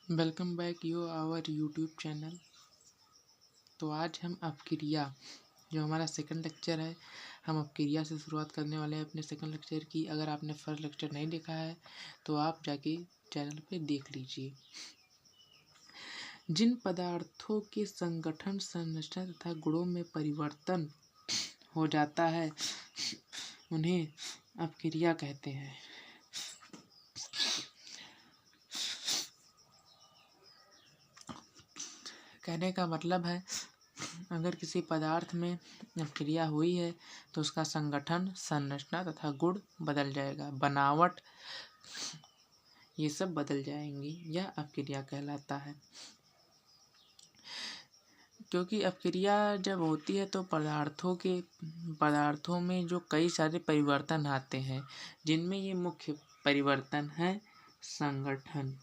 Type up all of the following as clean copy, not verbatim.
Welcome back you our YouTube channel. तो आज हम अपक्रिया जो हमारा सेकंड लेक्चर है, हम अपक्रिया से शुरुआत करने वाले हैं अपने सेकंड लेक्चर की। अगर आपने फर्स्ट लेक्चर नहीं देखा है तो आप जाके चैनल पे देख लीजिए। जिन पदार्थों के संगठन, संरचना तथा गुणों में परिवर्तन हो जाता है उन्हें अपक्रिया कहते हैं। कहने का मतलब है, अगर किसी पदार्थ में अपक्रिया हुई है तो उसका संगठन, संरचना तथा गुण बदल जाएगा, बनावट ये सब बदल जाएंगी। यह अपक्रिया कहलाता है। क्योंकि अपक्रिया जब होती है तो पदार्थों में जो कई सारे परिवर्तन आते हैं, जिनमें ये मुख्य परिवर्तन है संगठन,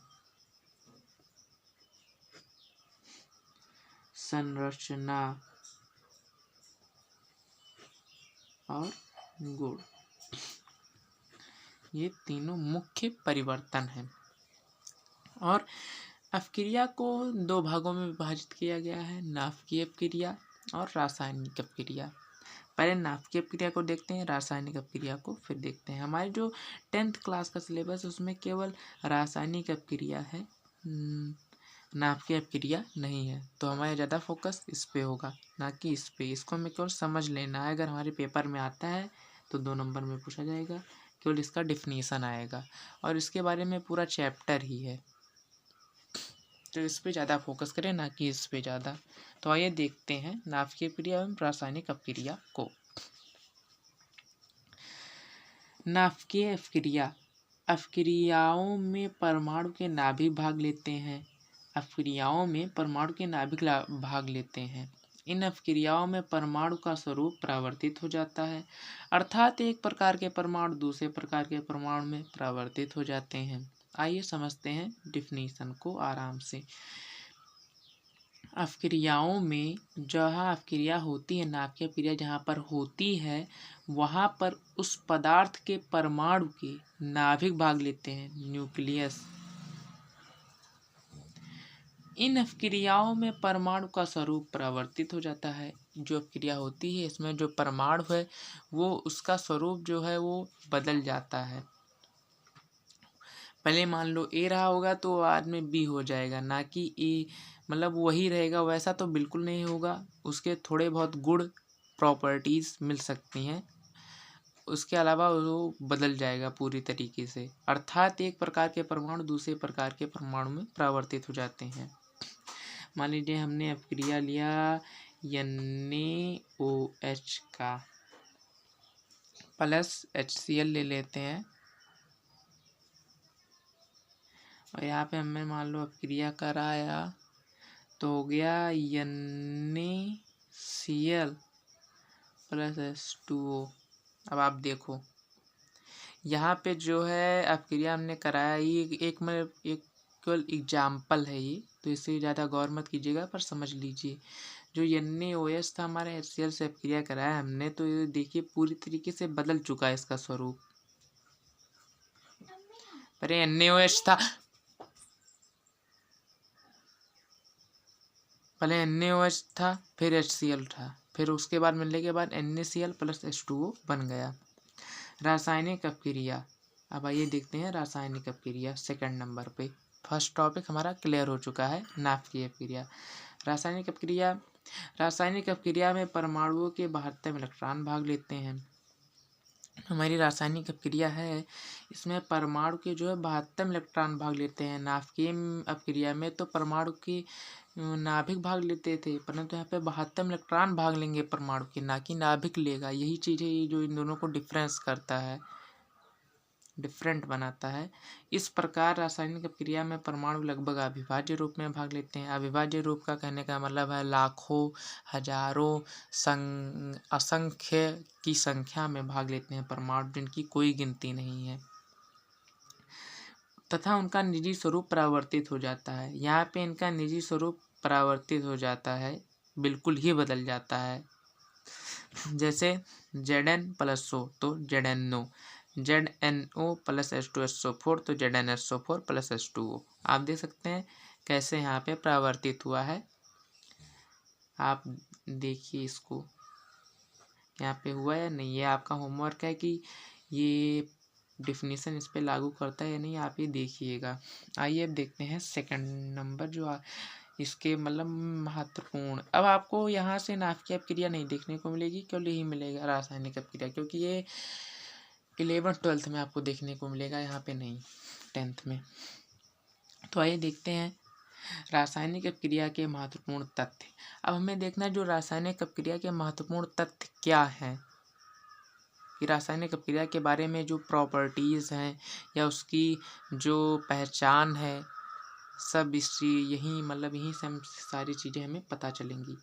संरचना और गुण। ये तीनों मुख्य परिवर्तन हैं। और अपक्रिया को दो भागों में विभाजित किया गया है, नाभिकीय अपक्रिया और रासायनिक अपक्रिया। पहले नाभिकीय अपक्रिया को देखते हैं, रासायनिक अपक्रिया को फिर देखते हैं। हमारे जो 10th क्लास का सिलेबस उसमें केवल रासायनिक अपक्रिया है, नाभिकीय अपक्रिया नहीं है। तो हमारा ज़्यादा फोकस इस पे होगा, ना कि इस पे। इसको हमें केवल समझ लेना है। अगर हमारे पेपर में आता है तो 2 नंबर में पूछा जाएगा, केवल इसका डिफिनीसन आएगा और इसके बारे में पूरा चैप्टर ही है। तो इस पे ज़्यादा फोकस करें, ना कि इस पे ज़्यादा। तो आइए देखते हैं नाभिकीय अपक्रिया एवं रासायनिक अपक्रिया को। नाभिकीय अपक्रिया, अपक्रियाओं में परमाणु के नाभिक भाग लेते हैं। अपक्रियाओं में परमाणु के नाभिक भाग लेते हैं। इन अपक्रियाओं में परमाणु का स्वरूप परावर्तित हो जाता है, अर्थात एक प्रकार के परमाणु दूसरे प्रकार के परमाणु में परावर्तित हो जाते हैं। आइए समझते हैं डिफिनीशन को आराम से। अपक्रियाओं में जहाँ अपक्रिया होती है, नाभिकीय अपक्रिया जहाँ पर होती है वहाँ पर उस पदार्थ के परमाणु के नाभिक भाग लेते हैं, न्यूक्लियस। इन अपक्रियाओं में परमाणु का स्वरूप परावर्तित हो जाता है। जो अपक्रिया होती है इसमें जो परमाणु है वो उसका स्वरूप जो है वो बदल जाता है। पहले मान लो ए रहा होगा तो बाद में बी हो जाएगा, ना कि ए मतलब वही रहेगा, वैसा तो बिल्कुल नहीं होगा। उसके थोड़े बहुत गुण, प्रॉपर्टीज़ मिल सकती हैं, उसके अलावा वो बदल जाएगा पूरी तरीके से। अर्थात एक प्रकार के परमाणु दूसरे प्रकार के परमाणु में परावर्तित हो जाते हैं। मान लीजिए हमने अपक्रिया लिया NaOH का प्लस HCl ले लेते हैं, और यहाँ पे हमने मान लो अपक्रिया कराया तो हो गया NaCl प्लस H2O। अब आप देखो यहाँ पे जो है अपक्रिया हमने कराया, ये एक केवल एग्जाम्पल है ये, तो इससे ज़्यादा गौर मत कीजिएगा, पर समझ लीजिए। जो NaOH था हमारे HCl से अपक्रिया कराया हमने, तो ये देखिए पूरी तरीके से बदल चुका है इसका स्वरूप। अरे NaOH था, पहले NaOH था फिर HCl था, फिर उसके बाद मिलने के बाद NaCl प्लस H2O बन गया। रासायनिक अपक्रिया, अब आइए देखते हैं रासायनिक अपक्रिया सेकंड नंबर पे। फर्स्ट टॉपिक हमारा क्लियर हो चुका है, नाभिकीय अपक्रिया। रासायनिक अपक्रिया में परमाणुओं के 72 इलेक्ट्रॉन भाग लेते हैं। हमारी रासायनिक अपक्रिया है, इसमें परमाणु के जो है 72 इलेक्ट्रॉन भाग लेते हैं। नाभिकीय अपक्रिया में तो परमाणु के नाभिक भाग लेते थे, परंतु यहाँ पे 72 इलेक्ट्रॉन भाग लेंगे परमाणु के, ना कि नाभिक लेगा। यही चीज़ है ये जो इन दोनों को डिफरेंस करता है, डिफरेंट बनाता है। इस प्रकार रासायनिक अपक्रिया में परमाणु लगभग अविभाज्य रूप में भाग लेते हैं। अविभाज्य रूप का कहने का मतलब है लाखों, हजारों, असंख्य की संख्या में भाग लेते हैं परमाणु, जिनकी कोई गिनती नहीं है, तथा उनका निजी स्वरूप परावर्तित हो जाता है। यहाँ पे इनका निजी स्वरूप परावर्तित हो जाता है, बिल्कुल ही बदल जाता है। जैसे Zn प्लस O तो ZnO, ZnO प्लस H2SO4 तो ZnSO4 प्लस H2O। आप देख सकते हैं कैसे यहाँ पे परावर्तित हुआ है, आप देखिए इसको यहाँ पे हुआ या नहीं। ये आपका होमवर्क है कि ये डिफिनीशन इस पे लागू करता है या नहीं, आप ये देखिएगा। आइए अब देखते हैं सेकंड नंबर जो इसके मतलब महत्वपूर्ण। अब आपको यहाँ से नाभिकीय अपक्रिया नहीं देखने को मिलेगी, क्यों नहीं मिलेगा रासायनिक अपक्रिया, क्योंकि ये 11th-12th में आपको देखने को मिलेगा, यहाँ पे नहीं 10th में। तो आइए देखते हैं रासायनिक अपक्रिया के महत्वपूर्ण तथ्य। अब हमें देखना है जो रासायनिक अपक्रिया के महत्वपूर्ण तथ्य क्या हैं, कि रासायनिक अपक्रिया के बारे में जो प्रॉपर्टीज़ हैं या उसकी जो पहचान है, सब यहीं से हम सारी चीज़ें हमें पता चलेंगी।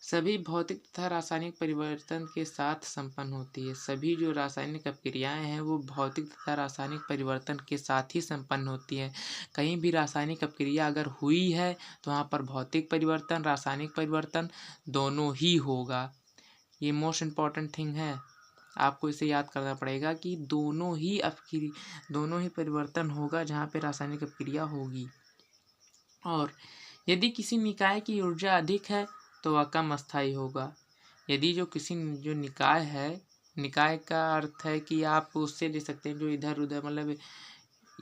सभी भौतिक तथा रासायनिक परिवर्तन के साथ संपन्न होती है। सभी जो रासायनिक अपक्रियाएं हैं वो भौतिक तथा रासायनिक परिवर्तन के साथ ही संपन्न होती है। कहीं भी रासायनिक अपक्रिया अगर हुई है तो वहाँ पर भौतिक परिवर्तन, रासायनिक परिवर्तन दोनों ही होगा। ये मोस्ट इम्पॉर्टेंट थिंग है, आपको इसे याद करना पड़ेगा कि दोनों ही परिवर्तन होगा जहाँ पे रासायनिक अपक्रिया होगी। और यदि किसी निकाय की ऊर्जा अधिक है तो वह कम अस्थायी होगा। यदि जो निकाय है, निकाय का अर्थ है कि आप उससे ले सकते हैं जो इधर उधर मतलब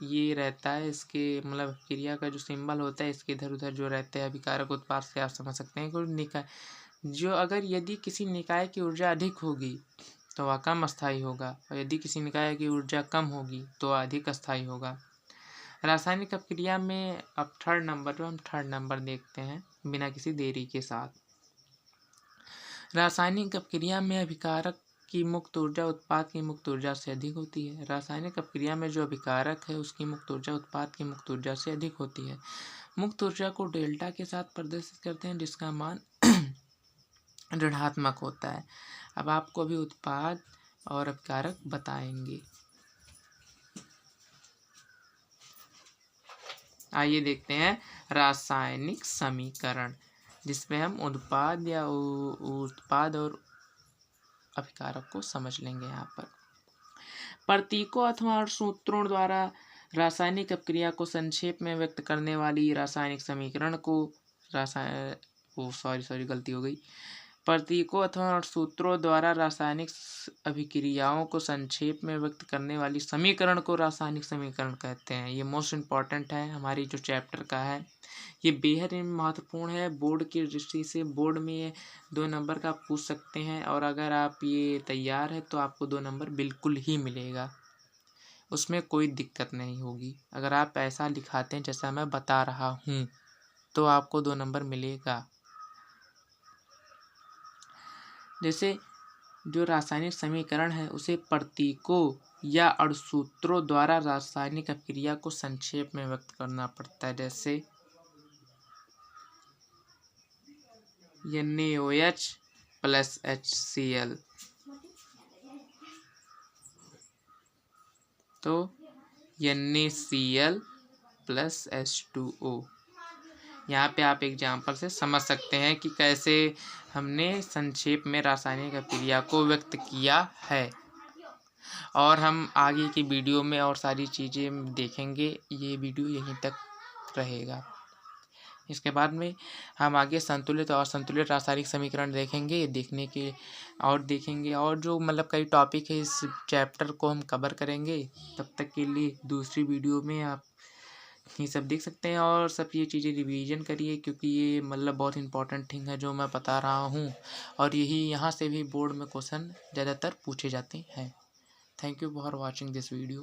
ये रहता है, इसके मतलब क्रिया का जो सिंबल होता है इसके इधर उधर जो रहते हैं अभिकारक उत्पाद से आप समझ सकते हैं कि निकाय यदि किसी निकाय की ऊर्जा अधिक होगी तो वह कम अस्थायी होगा, और यदि किसी निकाय की ऊर्जा कम होगी तो वह अधिक अस्थायी होगा। रासायनिक अपक्रिया में अब थर्ड नंबर देखते हैं बिना किसी देरी के साथ। रासायनिक अपक्रिया में अभिकारक की मुक्त ऊर्जा उत्पाद की मुक्त ऊर्जा से अधिक होती है। रासायनिक अपक्रिया में जो अभिकारक है उसकी मुक्त ऊर्जा उत्पाद की मुक्त ऊर्जा से अधिक होती है। मुक्त ऊर्जा को डेल्टा के साथ प्रदर्शित करते हैं जिसका मान ऋणात्मक होता है। अब आपको अभी उत्पाद और अभिकारक बताएंगे। आइए देखते हैं रासायनिक समीकरण, जिसमें हम उत्पाद और अभिकारक को समझ लेंगे। यहाँ पर प्रतीकों अथवा सूत्रों द्वारा रासायनिक अपक्रिया को संक्षेप में व्यक्त करने वाली रासायनिक समीकरण को गलती हो गई। प्रतीकों अथवा सूत्रों द्वारा रासायनिक अभिक्रियाओं को संक्षेप में व्यक्त करने वाली समीकरण को रासायनिक समीकरण कहते हैं। ये मोस्ट इम्पॉर्टेंट है, हमारी जो चैप्टर का है ये बेहद महत्वपूर्ण है। बोर्ड की दृष्टि से बोर्ड में ये 2 नंबर का पूछ सकते हैं, और अगर आप ये तैयार है तो आपको 2 नंबर बिल्कुल ही मिलेगा, उसमें कोई दिक्कत नहीं होगी। अगर आप ऐसा लिखाते हैं जैसा मैं बता रहा हूँ तो आपको 2 नंबर मिलेगा। जैसे जो रासायनिक समीकरण है उसे प्रतीकों या अणुसूत्रों द्वारा रासायनिक अपक्रिया को संक्षेप में व्यक्त करना पड़ता है। जैसे NaOH प्लस HCl, तो NaCl प्लस H2O। यहाँ पे आप एग्जाम्पल से समझ सकते हैं कि कैसे हमने संक्षेप में रासायनिक अपक्रिया को व्यक्त किया है। और हम आगे की वीडियो में और सारी चीज़ें देखेंगे, ये वीडियो यहीं तक रहेगा। इसके बाद में हम आगे संतुलित और असंतुलित रासायनिक समीकरण देखेंगे। देखेंगे और जो मतलब कई टॉपिक है इस चैप्टर को हम कवर करेंगे। तब तक के लिए दूसरी वीडियो में आप ये सब देख सकते हैं, और सब ये चीज़ें रिवीजन करिए, क्योंकि ये मतलब बहुत इंपॉर्टेंट थिंग है जो मैं बता रहा हूँ, और यहाँ से भी बोर्ड में क्वेश्चन ज़्यादातर पूछे जाते हैं। Thank you for watching this video.